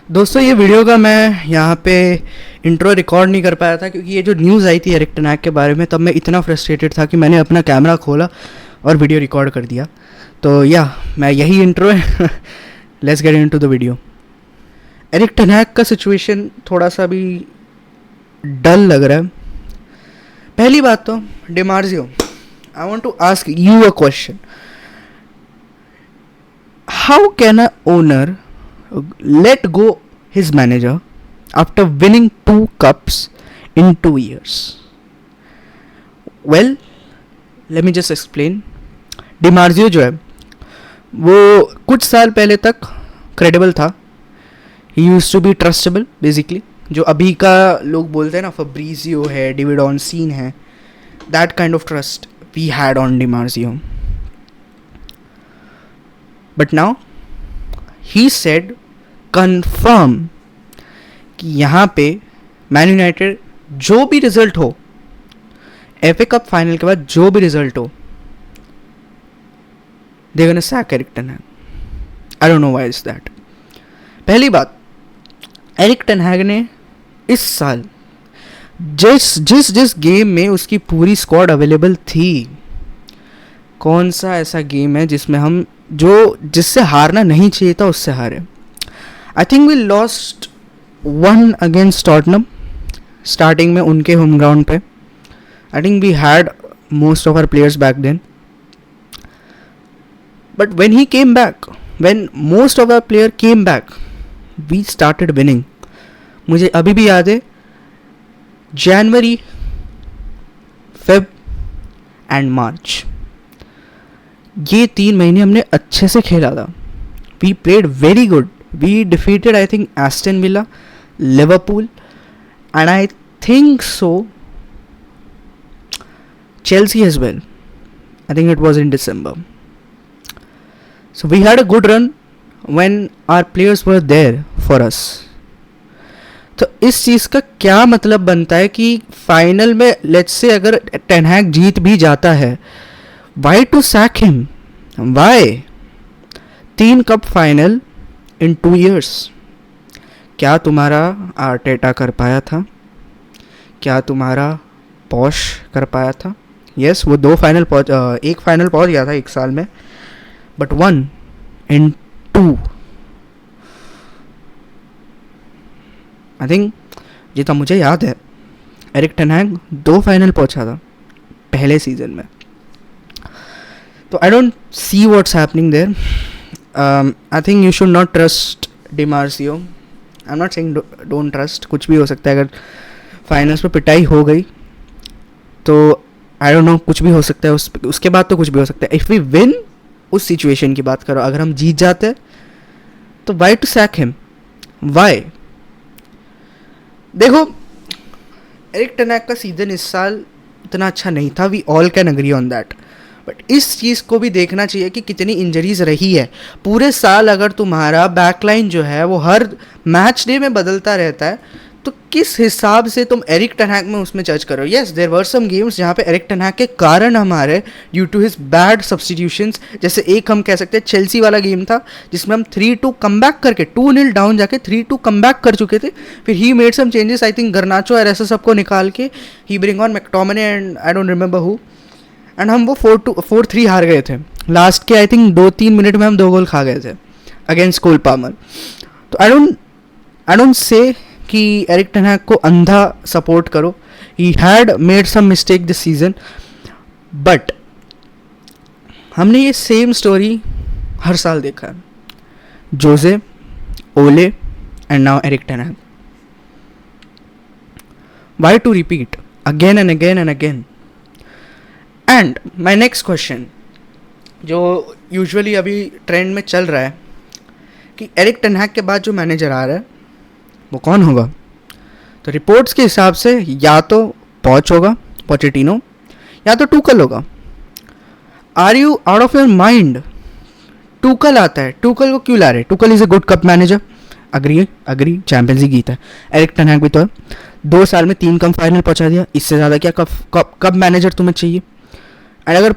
दोस्तों ये वीडियो का मैं यहाँ पे इंट्रो रिकॉर्ड नहीं कर पाया था क्योंकि ये जो न्यूज़ आई थी एरिक टेन हैग के बारे में तब मैं इतना फ्रस्ट्रेटेड था कि मैंने अपना कैमरा खोला और वीडियो रिकॉर्ड कर दिया। तो मैं यही इंट्रो है। Let's get into the video. Eric ten Hag का सिचुएशन थोड़ा सा भी डल लग रहा है। पहली बात तो Di Marzio, I want to ask you a question. How can a owner let go his manager after winning 2 cups in 2 years? Well, let me just explain. Di Marzio जो है वो कुछ साल पहले तक क्रेडिबल था. He used to be trustable basically. जो अभी का लोग बोलते हैं ना, फब्रीजियो है, डेविड ऑनसीन है, that kind of trust we had on Di Marzio. But now he said confirm कि यहाँ पे मैन यूनाइटेड जो भी रिजल्ट हो, एफए कप फाइनल के बाद जो भी रिजल्ट हो, they gonna sack Eric ten Hag. I don't know why is that. पहली बात, एरिक टेन हैग ने इस साल जिस गेम में उसकी पूरी स्क्वाड अवेलेबल थी, कौन सा ऐसा गेम है जिसमें हम जिससे हारना नहीं चाहिए था उससे हारे. I think we lost 1 against Tottenham starting में उनके होम ग्राउंड पे. I think we had most of our players back then. But when he came back, when most of our player came back, we started winning. मुझे अभी भी याद है, जनवरी, Feb and मार्च, ये 3 महीने हमने अच्छे से खेला था. We played very good. We defeated, I think, Aston Villa, Liverpool, and I think so Chelsea as well. I think it was in December. So we had a good run when our players were there for us. तो इस चीज़ का क्या मतलब बनता है कि final में let's say अगर टेन हैग जीत भी जाता है, why to sack him? Why? 3 cup final in 2 years. क्या तुम्हारा आर्टेटा कर पाया था? क्या तुम्हारा पॉश कर पाया था? यस, वो 2 फाइनल एक फाइनल पहुंच गया था 1 साल में, बट 1 in 2. आई थिंक जितना मुझे याद है, एरिक टेन हैग 2 फाइनल पहुंचा था पहले सीजन में. तो I don't see what's happening there. I think you should not trust Di Marzio. I'm not saying don't trust. कुछ भी हो सकता है. अगर फाइनल्स पे पिटाई हो गई तो आई डोंट नो, कुछ भी हो सकता है. उसके बाद तो कुछ भी हो सकता है. इफ़ वी विन, उस सिचुएशन की बात करो, अगर हम जीत जाते हैं तो why to sack him? Why? देखो, एरिक टेन हैग का सीजन इस साल इतना अच्छा नहीं था. We all can agree on that. But इस चीज़ को भी देखना चाहिए कि कितनी इंजरीज रही है पूरे साल. अगर तुम्हारा बैकलाइन जो है वो हर मैच डे में बदलता रहता है, तो किस हिसाब से तुम एरिक टेन हैग में उसमें जज करो. Yes, there were some games जहाँ पे एरिक टेन हैग के कारण हमारे due to his bad substitutions, जैसे एक हम कह सकते हैं चेल्सी वाला गेम था जिसमें हम 3-2 कम बैक करके 2-0 डाउन जाके 3-2 कम बैक कर चुके थे. फिर he made some changes. I think Garnacho और ऐसा सबको निकाल के ही bring on McTominay and I don't remember who, and हम वो 4-3 हार गए थे. लास्ट के आई थिंक 2-3 मिनट में हम 2 गोल खा गए थे अगेंस्ट कोल पामर. तो आई डोंट से कि एरिक टेन हैग को अंधा सपोर्ट करो. He had made some mistake this season, but हमने ये सेम स्टोरी हर साल देखा है. Jose, Ole and now Eric ten Hag. Why to repeat again and again and again? And my next question, जो usually अभी trend में चल रहा है, कि एरिक टेन हैग के बाद जो मैनेजर आ रहा है वो कौन होगा? तो रिपोर्ट्स के हिसाब से या तो पॉच होगा, पोचेटिनो, या तो टूकल होगा. Are you out of your mind? Tuchel आता है. टूकल को क्यों ला रहे? Tuchel is a good cup manager. Agree, Champions League जीता है. एरिक टेन हैग भी तो है, 2 साल में 3 कप फाइनल पहुंचा दिया. इससे ज़्यादा क्या कप मैनेजर तुम्हें चाहिए? एंड अगर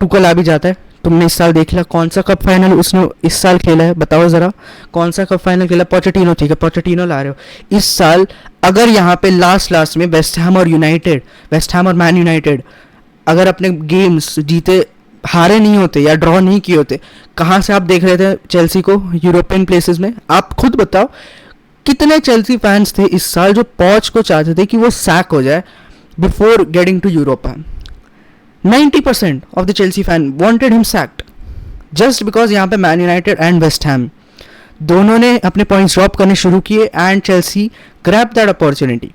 टूकल आ भी जाता है तुमने इस साल देख लिया कौन सा कप फाइनल उसने इस साल खेला है, बताओ ज़रा कौन सा कप फाइनल खेला? पोचेटिनो, ठीक है पोचेटिनो ला रहे हो इस साल। अगर यहाँ पे लास्ट में वेस्ट हैम और मैन यूनाइटेड अगर अपने गेम्स जीते, हारे नहीं होते या ड्रॉ नहीं किए होते, कहाँ से आप देख रहे थे चेल्सी को यूरोपियन प्लेसेस में? आप खुद बताओ कितने चेल्सी फैंस थे इस साल जो पॉच को चाहते थे कि वो सैक हो जाए before getting to Europa? 90% of the Chelsea fan wanted him sacked just because यहाँ पे Man United and West Ham दोनों ने अपने पॉइंट्स ड्रॉप करने शुरू किए and Chelsea grab that opportunity.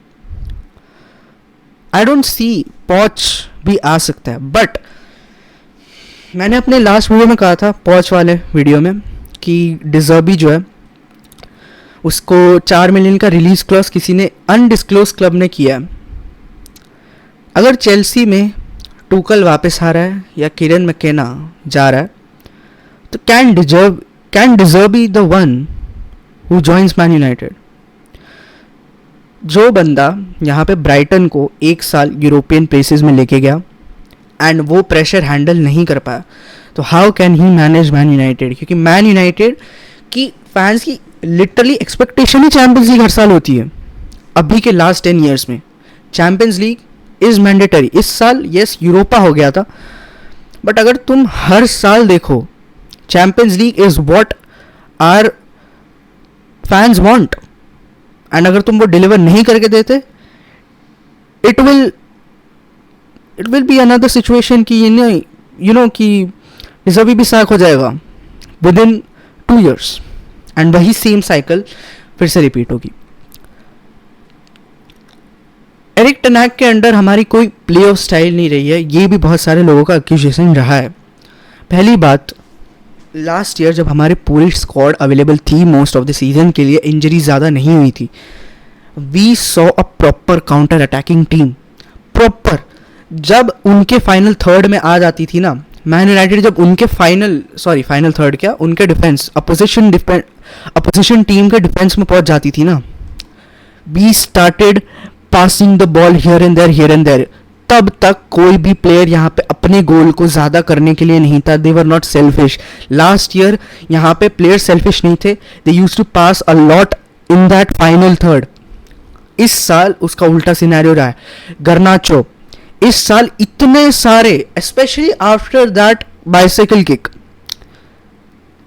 I don't see Poch भी आ सकता है, बट मैंने अपने लास्ट वीडियो में कहा था, पॉच वाले वीडियो में, कि डिजर्बी जो है उसको 4 मिलियन का रिलीज क्लॉज किसी ने अनडिस्क्लोज क्लब ने किया है। अगर चेल्सी में टूकल वापस आ रहा है या किरन मैकेना जा रहा है तो can De Zerbi the one who joins Man United? जो बंदा यहाँ पे ब्राइटन को 1 साल यूरोपियन प्लेसेस में लेके गया एंड वो प्रेशर हैंडल नहीं कर पाया, तो how can he manage man United? क्योंकि मैन यूनाइटेड की फैंस की लिटरली एक्सपेक्टेशन ही चैंपियंस लीग हर साल होती है। अभी के लास्ट 10 ईयर्स में चैंपियंस लीग इज मैंडेटरी। इस साल यस यूरोपा हो गया था, बट अगर तुम हर साल देखो Champions League is what our fans want, and अगर तुम वो डिलीवर नहीं करके देते, it will be another situation कि यू नो कि डिजर्बी भी सैक हो जाएगा विद इन 2 years एंड वही सेम साइकिल फिर से रिपीट होगी। एरिक टेन हैग के अंडर हमारी कोई प्ले ऑफ स्टाइल नहीं रही है, ये भी बहुत सारे लोगों का एक्यूजेशन रहा है। पहली बात, लास्ट ईयर जब हमारे पूरी स्क्वाड अवेलेबल थी मोस्ट ऑफ द सीजन के लिए, इंजरी ज़्यादा नहीं हुई थी, we saw a proper counter attacking team. Proper जब उनके फाइनल थर्ड में आ जाती थी ना मैन यूनाइटेड, जब उनके फाइनल थर्ड क्या उनके डिफेंस अपोजिशन टीम के डिफेंस में पहुंच जाती थी ना, we started passing the ball here and there. तब तक कोई भी प्लेयर यहाँ पे अपने गोल को ज़्यादा करने के लिए नहीं था। They were not selfish. Last year यहाँ पे प्लेयर सेल्फिश नहीं थे, they used to pass a lot in that final third. इस साल उसका उल्टा सिनेरियो रहा है। गर्नाचो इस साल इतने सारे, specially after that bicycle kick,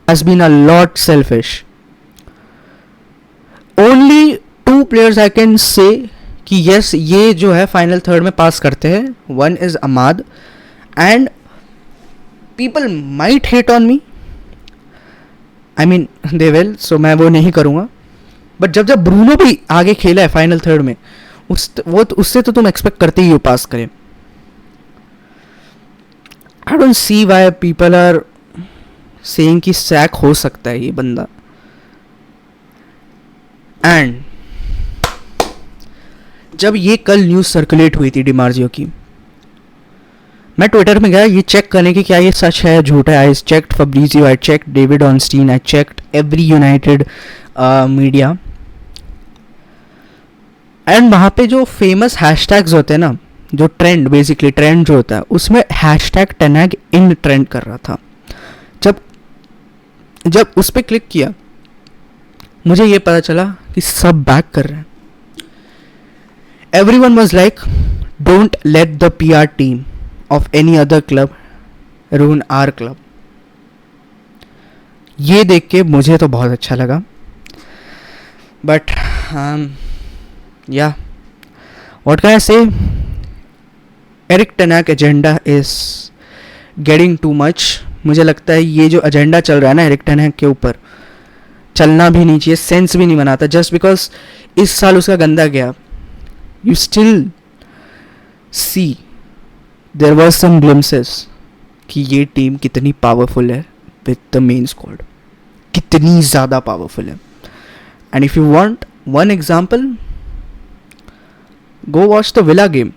has been a lot selfish. Only 2 players I can say कि यस ये जो है फाइनल थर्ड में पास करते हैं। One is Amad and people might hate on me, I mean they will, so मैं वो नहीं करूँगा। बट जब ब्रूनो भी आगे खेला है फाइनल थर्ड में, उससे तो तुम एक्सपेक्ट करते ही हो पास करें। I don't see why people are saying कि सैक हो सकता है ये बंदा। एंड जब ये कल न्यूज़ सर्कुलेट हुई थी डिमार्जियो की, मैं ट्विटर में गया ये चेक करने की क्या ये सच है झूठ है। I checked Fabrizio, I checked David Ornstein, I checked every United media, and वहाँ पे जो फेमस हैशटैग्स होते हैं ना, जो ट्रेंड बेसिकली ट्रेंड जो होता है, उसमें hashtag ten Hag in trend कर रहा था। जब उस पर क्लिक किया मुझे ये पता चला कि सब बैक कर रहे हैं। Everyone was like, don't let the PR team of any other club ruin our club. ये देख के मुझे तो बहुत अच्छा लगा, but yeah, what can I say? Eric Ten Hag agenda is getting too much. मुझे लगता है ये जो एजेंडा चल रहा है ना एरिक टेन हैग के ऊपर, चलना भी नहीं चाहिए, सेंस भी नहीं बनाता। जस्ट बिकॉज इस साल उसका गंदा गया, you still see there was some glimpses कि ये टीम कितनी पावरफुल है with the main squad, कितनी ज़्यादा पावरफुल है। and if you want one example, go watch the Villa game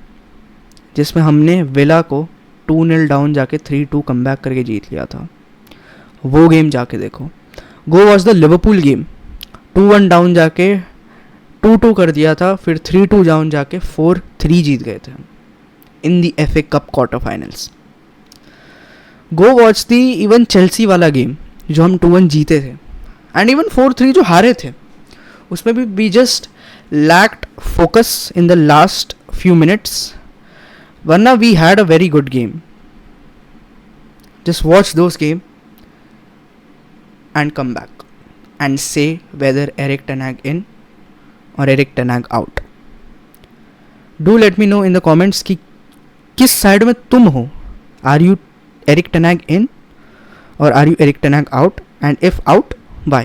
जिसमें हमने विला को 2-0 डाउन जाके 3-2 कमबैक करके जीत लिया था। वो गेम जाके देखो। go watch the Liverpool game, 2-1 down जाके 2-2 कर दिया था, फिर 3-2 डाउन जाके 4-3 जीत गए थे in the FA cup quarter finals. Go watch the even Chelsea वाला गेम जो हम 2-1 जीते थे, एंड इवन 4-3 जो हारे थे, उसमें भी we just lacked focus in the last few minutes, वरना we had a very good game. Just watch those game and come back and say whether Erik ten Hag in or Erik ten Hag out. Do let me know in the comments कि किस side में तुम हो. Are you Erik ten Hag in or are you Erik ten Hag out, and if out, why?